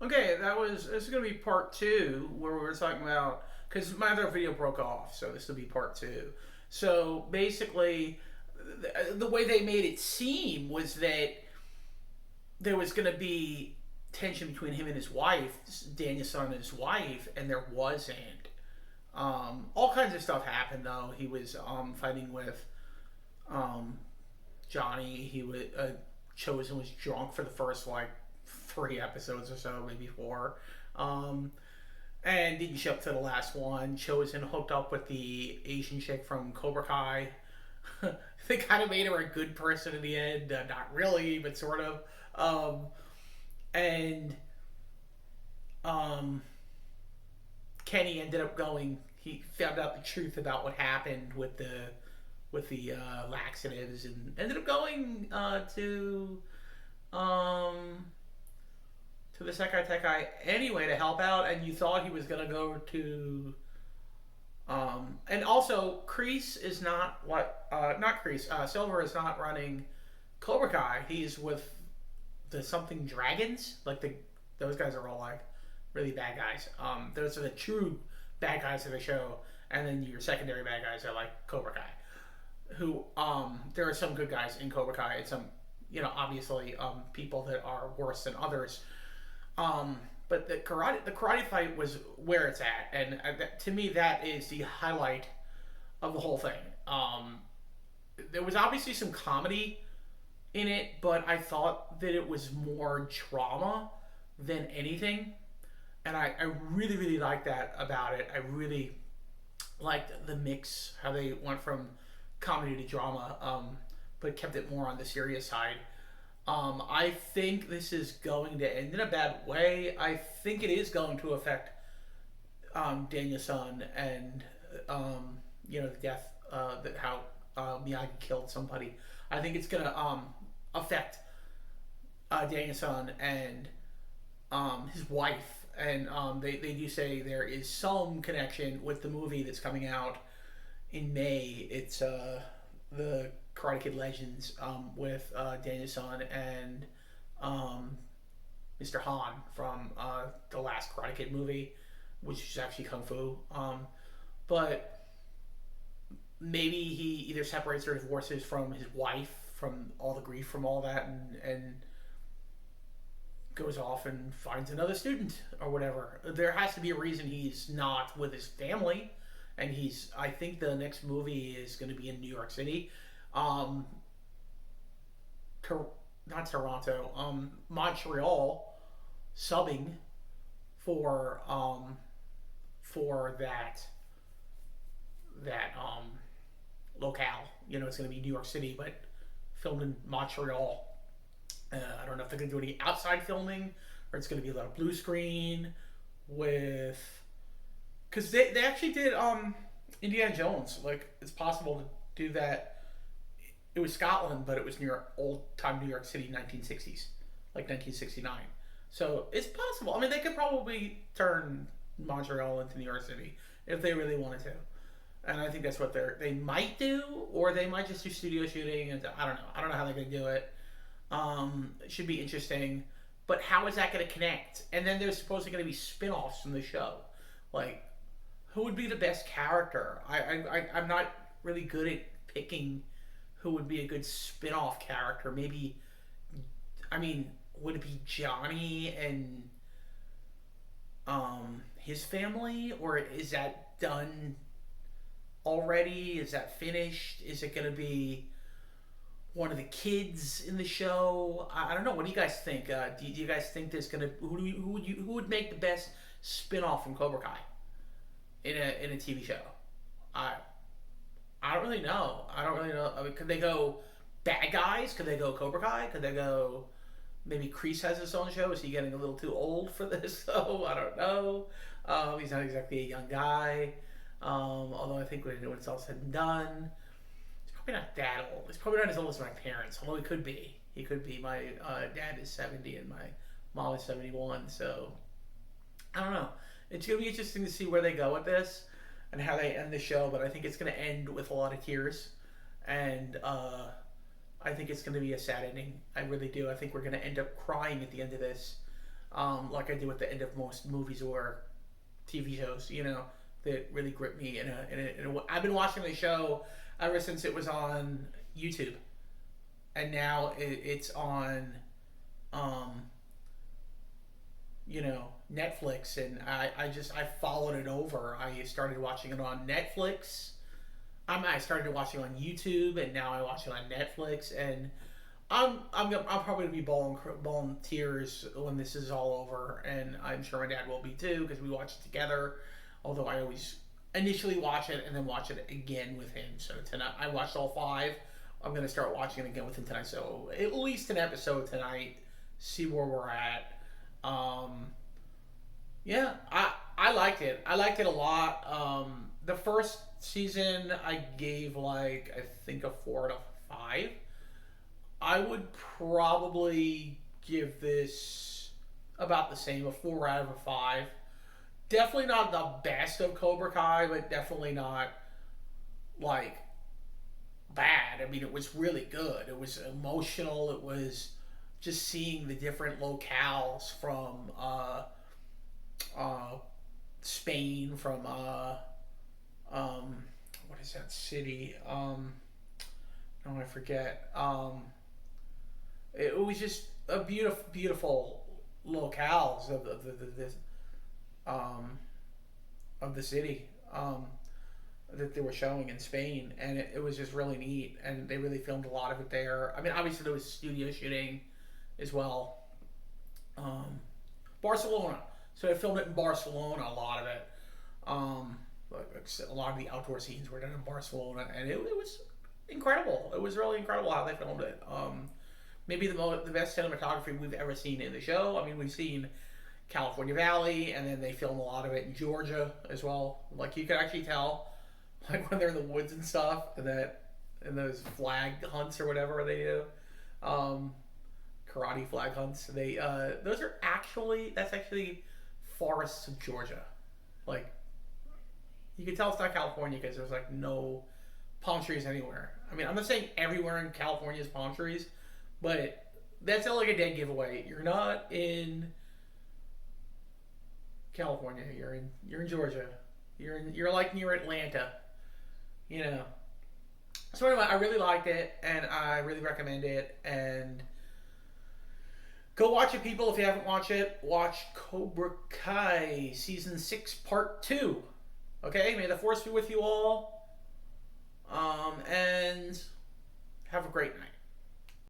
Okay, this is gonna be part two where we were talking about because my other video broke off, so this will be part two. So basically, the way they made it seem was that there was gonna be tension between him and his wife, Danielson and his wife, and there wasn't. All kinds of stuff happened though. He was fighting with um, Johnny. He was Chosen was drunk for the first like 3 episodes or so, maybe four. Um, and didn't show up to the last one. Chosen hooked up with the Asian chick from Cobra Kai. They kind of made her a good person in the end. Not really, but sort of. Um, and um, Kenny ended up going. He found out the truth about what happened with the laxatives, and ended up going um, to the Sekai Tekai anyway to help out. And you thought he was gonna go to and also Kreese is not what not Kreese. Silver is not running Cobra Kai. He's with the something dragons. Like those guys are all like really bad guys. Those are the true bad guys of the show, and then your secondary bad guys are like Cobra Kai. Who there are some good guys in Cobra Kai, and some obviously people that are worse than others. But the karate fight was where it's at, and to me that is the highlight of the whole thing. There was obviously some comedy in it, but I thought that it was more drama than anything, and I really really liked that about it. I really liked the mix, how they went from comedy to drama, but kept it more on the serious side. I think this is going to end in a bad way. I think it is going to affect Danielson and the death that how Miyagi killed somebody. I think it's gonna affect Danielson and his wife, and they do say there is some connection with the movie that's coming out in May. It's the Karate Kid Legends with Danielson and Mr. Han from the last Karate Kid movie, which is actually Kung Fu. But maybe he either separates or divorces from his wife from all the grief from all that, and goes off and finds another student or whatever. There has to be a reason he's not with his family, and I think the next movie is going to be in New York City. Um, Not Toronto, Montreal, subbing for that locale. It's going to be New York City, but filmed in Montreal. I don't know if they're going to do any outside filming, or it's going to be a lot of blue screen with, because they actually did Indiana Jones. Like, it's possible to do that. It was Scotland, but it was New York, old time New York City, 1960s, like 1969. So it's possible. I mean, they could probably turn Montreal into New York City if they really wanted to. And I think that's what they might do, or they might just do studio shooting. And I don't know. I don't know how they're gonna do it. It should be interesting. But how is that going to connect? And then there's supposedly going to be spin-offs from the show. Like, who would be the best character? I'm not really good at picking who would be a good spin-off character. Maybe, I mean, would it be Johnny and his family? Or is that done already? Is that finished? Is it going to be one of the kids in the show? I don't know. What do you guys think? Do you guys think there's gonna who would make the best spin-off from Cobra Kai in a TV show? I I don't really know. I don't really know. I mean, could they go bad guys? Could they go Cobra Kai? Could they go? Maybe Kreese has his own show. Is he getting a little too old for this though? I don't know. He's not exactly a young guy. Although I think when it's all said and done, probably not that old. He's probably not as old as my parents, although he could be. He could be. My dad is 70 and my mom is 71, so I don't know. It's going to be interesting to see where they go with this and how they end the show, but I think it's going to end with a lot of tears, and I think it's going to be a sad ending. I really do. I think we're going to end up crying at the end of this. like I do at the end of most movies or TV shows, that really grip me. I've been watching the show ever since it was on YouTube, and now it's on, um, Netflix, and I followed it over. I started watching it on Netflix. I started watching on YouTube, and now I watch it on Netflix, and I'm probably gonna be bawling tears when this is all over, and I'm sure my dad will be too because we watch it together. Although I always initially watch it and then watch it again with him. So tonight I watched all five. I'm gonna start watching it again with him tonight. So at least an episode tonight. See where we're at. Um, yeah, I liked it. I liked it a lot. The first season I gave like I think a 4 out of 5. I would probably give this about the same, a 4 out of 5. Definitely not the best of Cobra Kai, but definitely not like bad. I mean, it was really good. It was emotional. It was just seeing the different locales from uh, Spain, from what is that city? Oh, I forget. It was just a beautiful locales um, of the city, that they were showing in Spain, and it was just really neat. And they really filmed a lot of it there. I mean, obviously there was studio shooting as well. Um, Barcelona, so they filmed it in Barcelona. A lot of it, a lot of the outdoor scenes were done in Barcelona, and it was incredible. It was really incredible how they filmed it. Maybe the best cinematography we've ever seen in the show. I mean, we've seen California Valley, and then they film a lot of it in Georgia as well. Like you could actually tell, like when they're in the woods and stuff, and those flag hunts or whatever they do, karate flag hunts. That's actually forests of Georgia. Like you can tell it's not California because there's like no palm trees anywhere. I mean, I'm not saying everywhere in California is palm trees, but that's not like a dead giveaway. You're not in California. You're in Georgia. You're like near Atlanta. You know. So anyway, I really liked it, and I really recommend it. And go watch it, people. If you haven't watched it, watch Cobra Kai season 6, part 2. Okay. May the force be with you all. And have a great night.